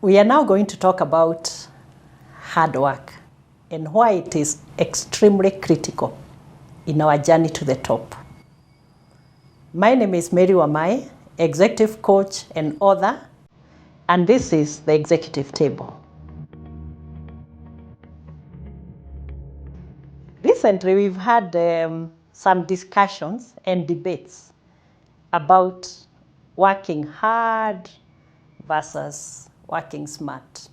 We are now going to talk about hard work and why it is extremely critical in our journey to the top. My name is Wangari Wamae, executive coach and author, and this is the Executive Table. Recently, we've had some discussions and debates about working hard versus working smart.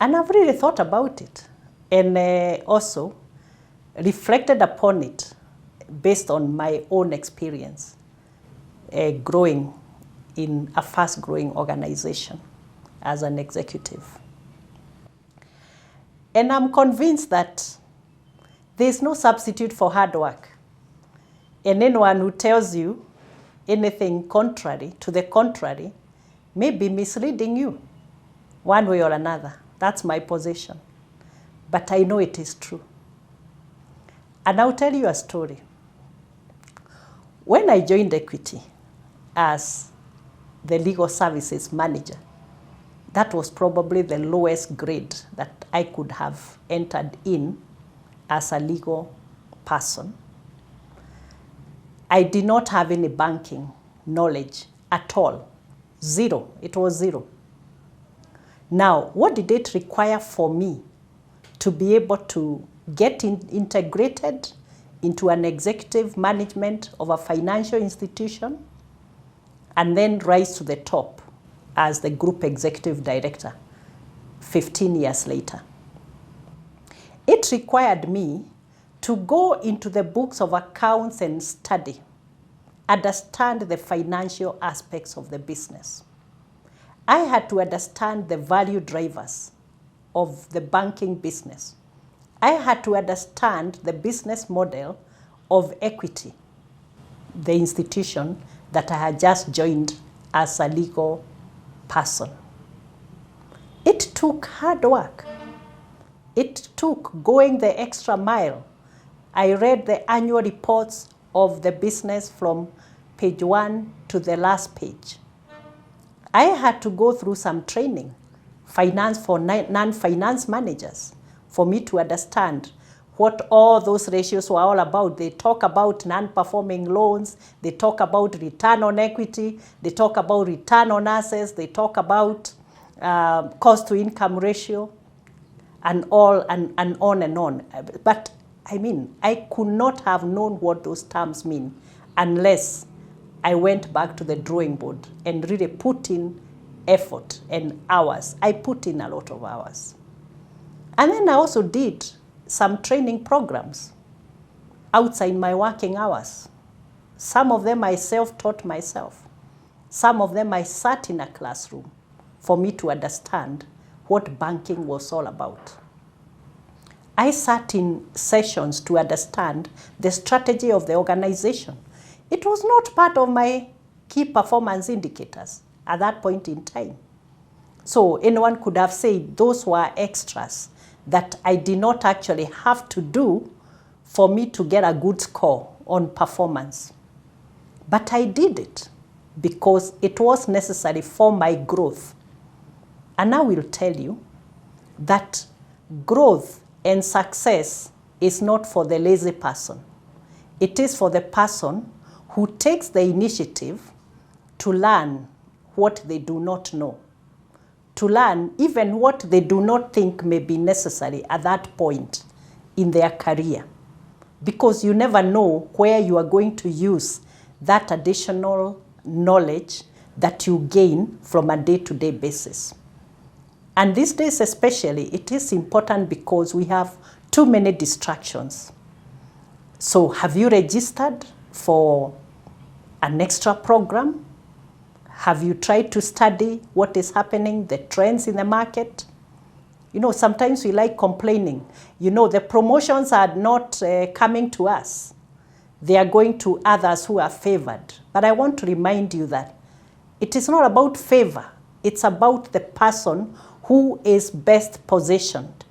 And I've really thought about it and also reflected upon it based on my own experience growing in a fast-growing organization as an executive. And I'm convinced that there's no substitute for hard work. And anyone who tells you anything contrary to the contrary may be misleading you one way or another. That's my position. But I know it is true. And I'll tell you a story. When I joined Equity as the legal services manager, that was probably the lowest grade that I could have entered in as a legal person. I did not have any banking knowledge at all. Zero. It was zero. Now, what did it require for me to be able to get integrated into an executive management of a financial institution and then rise to the top as the group executive director 15 years later? It required me to go into the books of accounts and study, understand the financial aspects of the business. I had to understand the value drivers of the banking business. I had to understand the business model of Equity, the institution that I had just joined as a legal person. It took hard work. It took going the extra mile. I read the annual reports of the business from page 1 to the last page. I had to go through some training, finance for non-finance managers, for me to understand what all those ratios were all about. They talk about non-performing loans, they talk about return on equity, they talk about return on assets, they talk about cost to income ratio, and all and on and on. But I mean, I could not have known what those terms mean unless I went back to the drawing board and really put in effort and hours. I put in a lot of hours. And then I also did some training programs outside my working hours. Some of them I self-taught myself. Some of them I sat in a classroom for me to understand what banking was all about. I sat in sessions to understand the strategy of the organization. It was not part of my key performance indicators at that point in time. So anyone could have said those were extras that I did not actually have to do for me to get a good score on performance. But I did it because it was necessary for my growth. And I will tell you that growth and success is not for the lazy person. It is for the person who takes the initiative to learn what they do not know, to learn even what they do not think may be necessary at that point in their career, because you never know where you are going to use that additional knowledge that you gain from a day-to-day basis. And these days especially, it is important because we have too many distractions. So have you registered for an extra program? Have you tried to study what is happening, the trends in the market? You know, sometimes we like complaining. You know, the promotions are not coming to us. They are going to others who are favored. But I want to remind you that it is not about favor. It's about the person who is best positioned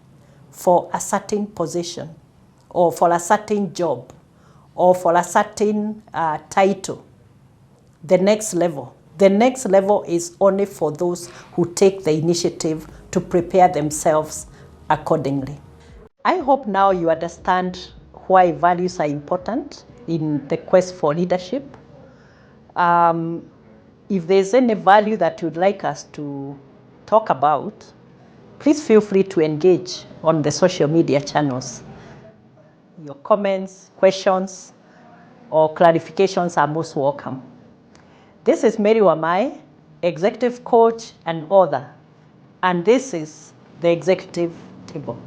for a certain position or for a certain job or for a certain title, the next level. The next level is only for those who take the initiative to prepare themselves accordingly. I hope now you understand why values are important in the quest for leadership. If there's any value that you'd like us to talk about, please feel free to engage on the social media channels. Your comments, questions, or clarifications are most welcome. This is Mary Wamae, executive coach and author, and this is the Executive Table.